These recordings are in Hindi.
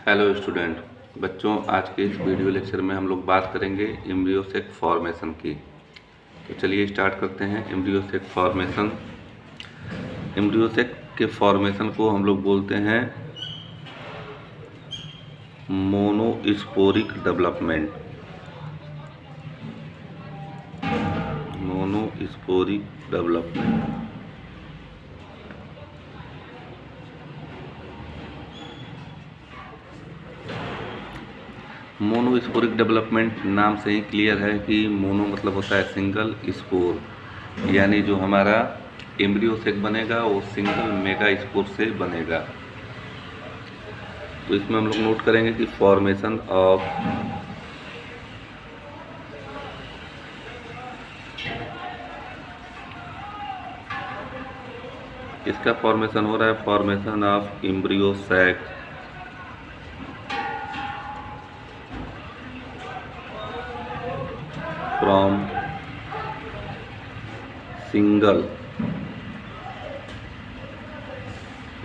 हेलो स्टूडेंट बच्चों, आज के इस वीडियो लेक्चर में हम लोग बात करेंगे एम्ब्रियो सेक फॉर्मेशन की। तो चलिए स्टार्ट करते हैं। Embryo sac formation, embryo sac के फॉर्मेशन को हम लोग बोलते हैं monosporic development. Monosporic development. Monosporic development नाम से ही क्लियर है कि मोनो मतलब होता है सिंगल, स्पोर यानी जो हमारा एम्ब्रियो सेक बनेगा वो सिंगल मेगा स्पोर से बनेगा। तो इसमें हम लोग नोट करेंगे कि फॉर्मेशन ऑफ इसका फॉर्मेशन हो रहा है formation of embryo sac from single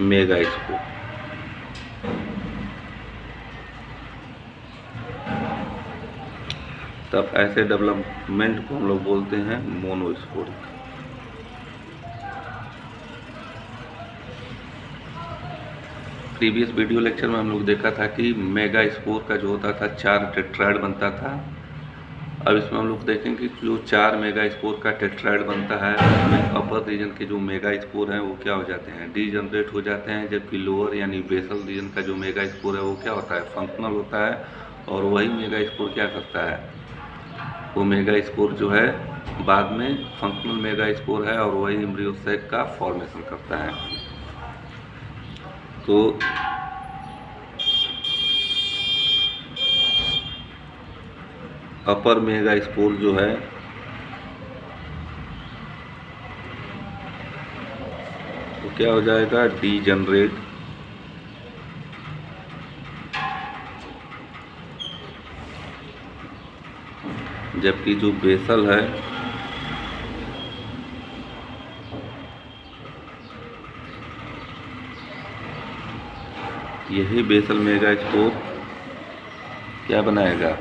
megaspore. तब ऐसे डेवलपमेंट को हम लोग बोलते हैं मोनोस्पोरिक। प्रीवियस वीडियो लेक्चर में हम लोग देखा था कि मेगा स्पोर का जो होता था 4 टेट्राइड बनता था। अब इसमें हम लोग देखेंगे कि जो 4 मेगा स्पोर का टेट्राइड बनता है उसमें अपर रीजन के जो मेगा स्पोर हैं वो क्या हो जाते हैं, डीजनरेट हो जाते हैं, जबकि लोअर यानी बेसल रीजन का जो मेगा स्पोर है वो क्या होता है, फंक्शनल होता है। और वही मेगा स्पोर क्या करता है, वो मेगा स्पोर जो है बाद में फंक्शनल मेगा स्पोर है और वही एम्ब्रियो सैक का फॉर्मेशन करता है। तो अपर मेगा स्पोर जो है तो क्या हो जाएगा, डीजनरेट, जबकि जो बेसल है यही बेसल मेगा स्पोर क्या बनाएगा,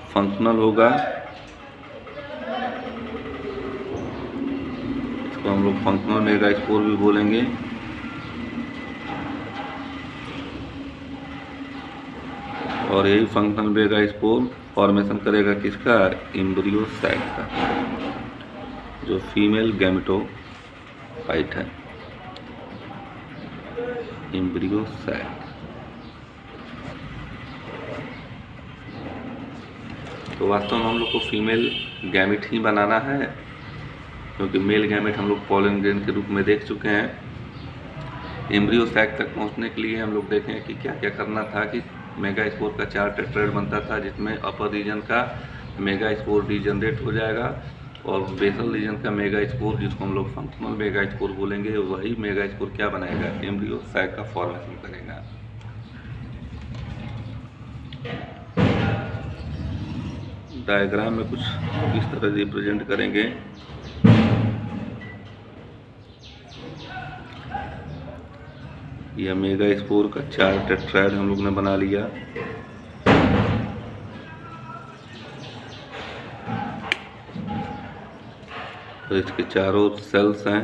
फंक्शनल होगा। इसको हम लोग फंक्शनल मेगा स्पोर भी बोलेंगे। और यही फंक्शनल मेगा स्पोर फॉर्मेशन करेगा किसका, एम्ब्रियो सैक का, जो फीमेल गैमेटोफाइट है, एम्ब्रियो सैक। तो वास्तव में हम लोग को फीमेल गैमेट ही बनाना है, क्योंकि मेल गैमेट हम लोग पॉलन ग्रेन के रूप में देख चुके हैं। एम्ब्रियो सैक तक पहुंचने के लिए हम लोग देखें कि क्या क्या करना था। कि मेगा स्पोर का 4 टेट्राइड बनता था, जिसमें अपर रीजन का मेगा स्पोर डीजनरेट हो जाएगा और बेसल रीजन का मेगा स्पोर, जिसको हम लोग फंक्शनल मेगा स्पोर बोलेंगे, वही मेगा स्पोर क्या बनाएगा, एम्ब्रियो सैक का फॉर्मेशन करेगा। डायग्राम में कुछ इस तरह रिप्रेजेंट करेंगे। यह मेगा स्पोर का 4 टेट्राइड हम लोग ने बना लिया। तो इसके चारों सेल्स हैं।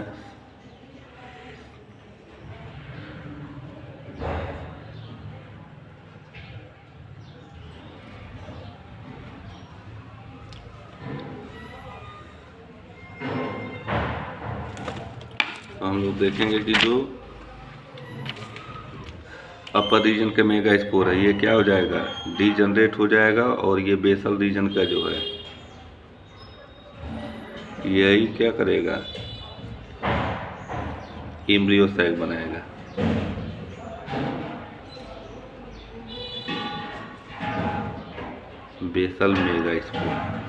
तो हम लोग देखेंगे कि जो अपर रीजन के मेगा स्पोर है ये क्या हो जाएगा, डीजनरेट हो जाएगा। और ये बेसल रीजन का जो है यही क्या करेगा, एम्ब्रियो सैक बनाएगा। Basal megaspore.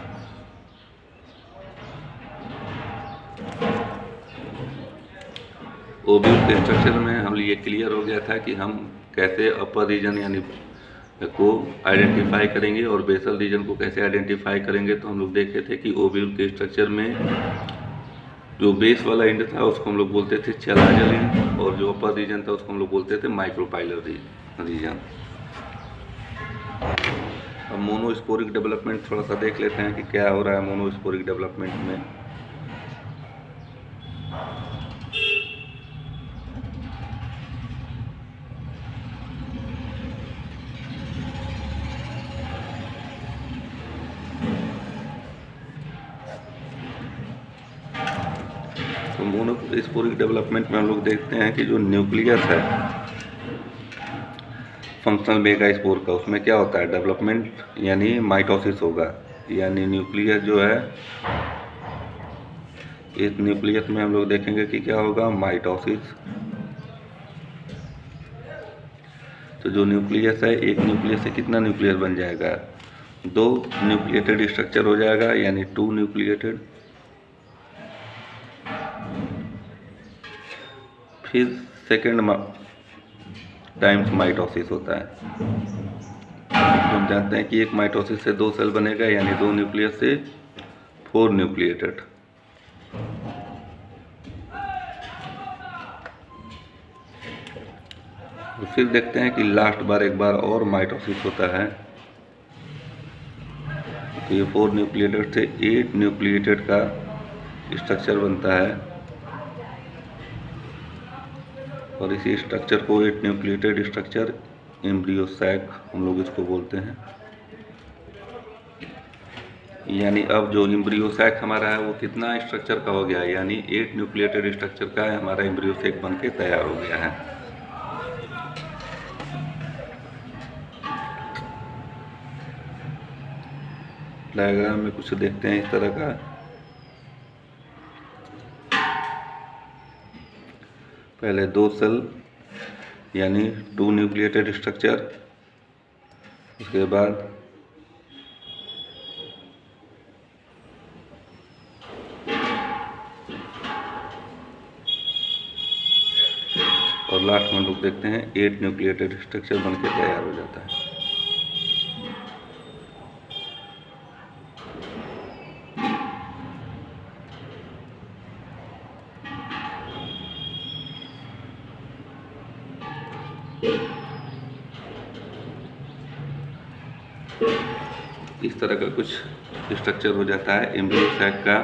ओव्यूल के स्ट्रक्चर में हम ये क्लियर हो गया था कि हम कैसे अपर रीजन यानी को आइडेंटिफाई करेंगे और बेसल रीजन को कैसे आइडेंटिफाई करेंगे। तो हम लोग देखे थे कि ओव्यूल के स्ट्रक्चर में जो बेस वाला एंड था उसको हम लोग बोलते थे चलाजल एंड, और जो अपर रीजन था उसको हम लोग बोलते थे माइक्रोपाइलर रीजन। रीजन। अब मोनोस्पोरिक डेवलपमेंट थोड़ा सा देख लेते हैं कि क्या हो रहा है मोनोस्पोरिक डेवलपमेंट में। तो मोनोस्पोरिक डेवलपमेंट में हम लोग देखते हैं कि जो न्यूक्लियस है फंक्शनल मेगा स्पोर का, उसमें क्या होता है डेवलपमेंट, यानी माइटोसिस होगा। यानी न्यूक्लियस जो है, इस न्यूक्लियस में हम लोग देखेंगे कि क्या होगा, माइटोसिस। तो जो न्यूक्लियस है, एक न्यूक्लियस से कितना न्यूक्लियस बन जाएगा, 2 न्यूक्लिएटेड स्ट्रक्चर हो जाएगा, यानी 2 न्यूक्लिएटेड। फिर सेकेंड टाइम्स माइटोसिस होता है। तो हम जानते हैं कि एक माइटोसिस से 2 सेल बनेगा, यानी 2 न्यूक्लियस से 4 न्यूक्लिएटेड। तो फिर देखते हैं कि लास्ट बार एक बार और माइटोसिस होता है। तो ये 4 न्यूक्लिएटेड से 8 न्यूक्लिएटेड का स्ट्रक्चर बनता है, और इसी स्ट्रक्चर को 8 न्यूक्लिएटेड स्ट्रक्चर एम्ब्रियो सैक हम लोग इसको बोलते हैं। यानी अब जो एम्ब्रियो सैक हमारा है वो कितना स्ट्रक्चर का हो गया, यानी 8 न्यूक्लिएटेड स्ट्रक्चर का हमारा एम्ब्रियो सैक बन के तैयार हो गया है। डायग्राम में कुछ देखते हैं इस तरह का। पहले 2 सेल यानी 2 न्यूक्लिएटेड स्ट्रक्चर, उसके बाद और लास्ट में लोग देखते हैं 8 न्यूक्लिएटेड स्ट्रक्चर बनके तैयार हो जाता है। इस तरह का कुछ स्ट्रक्चर हो जाता है एम्ब्रियो सैक का।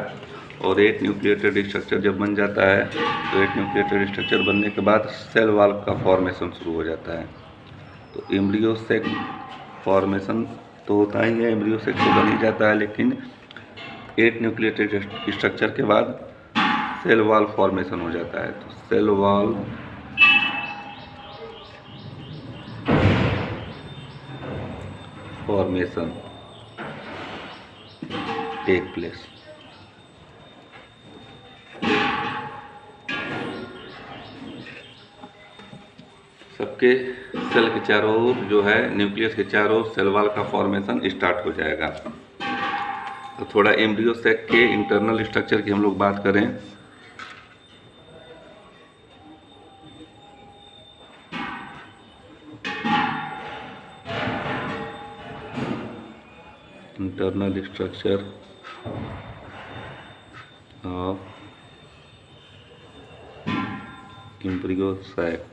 और 8 न्यूक्लिएटेड स्ट्रक्चर जब बन जाता है, तो 8 न्यूक्लिएटेड स्ट्रक्चर बनने के बाद सेल वॉल का फॉर्मेशन शुरू हो जाता है। तो एम्ब्रियो सैक फॉर्मेशन तो होता ही है, एम्ब्रियो सैक तो बन ही जाता है, लेकिन 8 न्यूक्लिएटेड स्ट्रक्चर के बाद सेल वॉल फॉर्मेशन हो जाता है। तो cell wall formation take place. सबके सेल के चारों ओर जो है, न्यूक्लियस के चारों ओर सेल वॉल का फॉर्मेशन स्टार्ट हो जाएगा। तो थोड़ा एम्ब्रियो सैक के इंटरनल स्ट्रक्चर की हम लोग बात करें। Internal structure of embryo sac.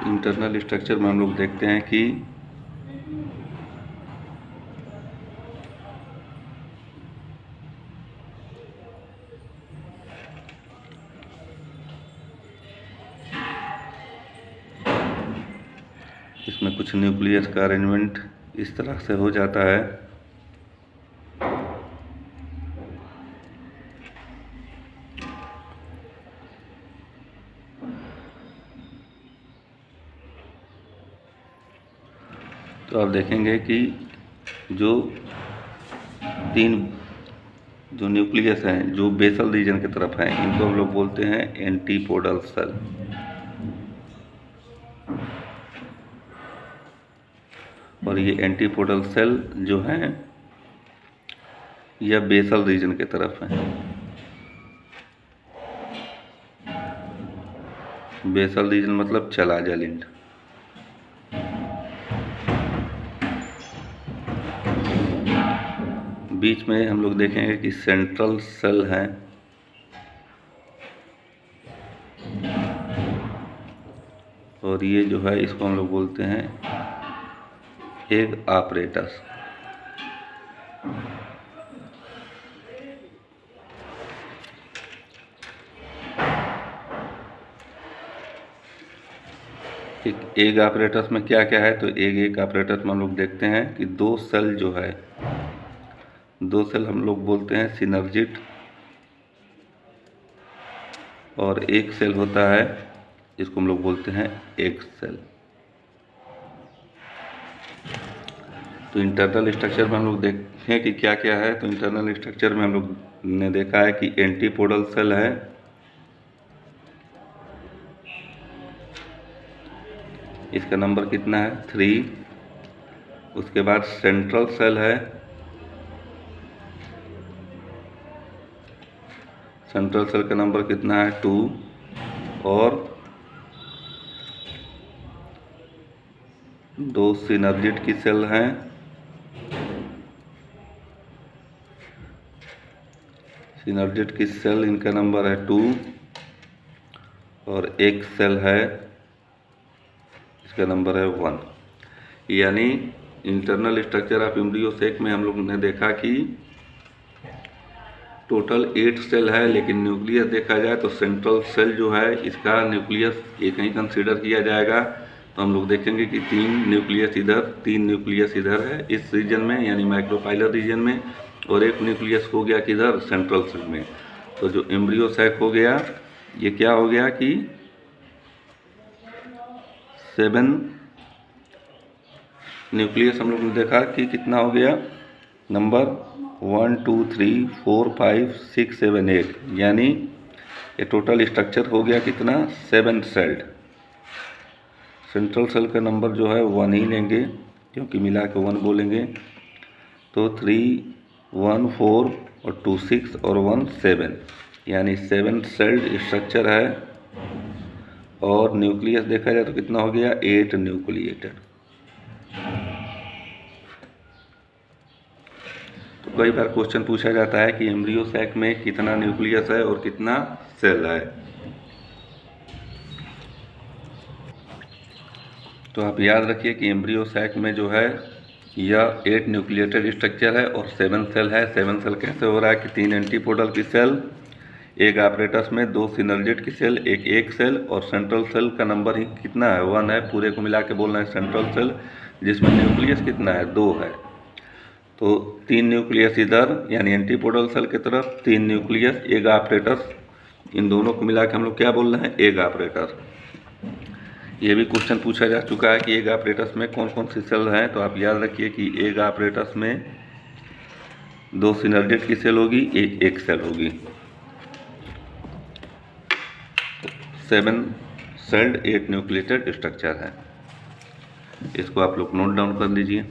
Internal structure में हम लोग देखते हैं कि इसमें कुछ न्यूक्लियस का अरेंजमेंट इस तरह से हो जाता है। तो आप देखेंगे कि जो 3 जो न्यूक्लियस हैं जो बेसल रीजन की तरफ हैं, इनको हम लोग बोलते हैं एंटीपोडल सेल। और ये एंटीपोडल सेल जो हैं यह बेसल रीजन की तरफ हैं। बेसल रीजन मतलब चला जालिंड। बीच में हम लोग देखेंगे कि सेंट्रल सेल है, और ये जो है इसको हम लोग बोलते हैं एग आपरेटस। एग आपरेटस में क्या क्या है, तो एग आपरेटस में हम लोग देखते हैं कि दो सेल जो है, दो सेल हम लोग बोलते हैं सिनर्जिड, और एक सेल होता है जिसको हम लोग बोलते हैं एग सेल। तो इंटरनल स्ट्रक्चर में हम लोग देखें कि क्या क्या है, तो इंटरनल स्ट्रक्चर में हम लोग ने देखा है कि एंटीपोडल सेल है, इसका नंबर कितना है 3। उसके बाद सेंट्रल सेल है, सेंट्रल सेल का नंबर कितना है 2। और दो सिनर्जिड की सेल हैं, सिनर्जिड की सेल इनका नंबर है 2। और एक सेल है इसका नंबर है 1। यानी internal structure of embryo sac में हम लोग ने देखा कि टोटल 8 सेल है, लेकिन न्यूक्लियस देखा जाए तो सेंट्रल सेल जो है इसका न्यूक्लियस एक ही कंसीडर किया जाएगा। तो हम लोग देखेंगे कि 3 न्यूक्लियस इधर है इस रीजन में, यानी माइक्रोपाइलर रीजन में, और एक न्यूक्लियस हो गया किधर सेंट्रल सेल में। तो जो एम्ब्रियो सैक हो गया, ये क्या हो गया कि 7 न्यूक्लियस हम लोग ने देखा कि कितना हो गया नंबर 1 2 3 4 5 6 7 8, यानी ये टोटल स्ट्रक्चर हो गया कितना 7 सेल्ड। सेंट्रल सेल का नंबर जो है 1 ही लेंगे क्योंकि मिला के 1 बोलेंगे। तो 3 1 4 और 2 6 और 1 7, यानी 7 सेल्ड स्ट्रक्चर है। और न्यूक्लियस देखा जाए तो कितना हो गया 8 न्यूक्लिएटेड। तो कई बार क्वेश्चन पूछा जाता है कि एम्ब्रियो सैक में कितना न्यूक्लियस है और कितना सेल है। तो आप याद रखिए कि एम्ब्रियो सैक में जो है यह 8 न्यूक्लिएटेड स्ट्रक्चर है और 7 सेल है। 7 सेल कैसे हो रहा है कि 3 एंटीपोडल की सेल, एक आपरेटस में 2 सिनर्जिड की सेल, एक एग सेल, और सेंट्रल सेल का नंबर ही कितना है 1 है। पूरे को मिला के बोलना है सेंट्रल सेल, जिसमें न्यूक्लियस कितना है 2 है। तो 3 न्यूक्लियस इधर यानी एंटीपोडल सेल की तरफ, 3 न्यूक्लियस एग आपरेटस, इन दोनों को मिला के हम लोग क्या बोल रहे हैं एग आपरेटस। ये भी क्वेश्चन पूछा जा चुका है कि एग आपरेटस में कौन कौन सी सेल हैं। तो आप याद रखिए कि एग आपरेटस में 2 सिनर्जिड की सेल होगी, एक एग सेल होगी। 7 सेल्ड 8 न्यूक्लिएटेड स्ट्रक्चर है। इसको आप लोग नोट डाउन कर लीजिए।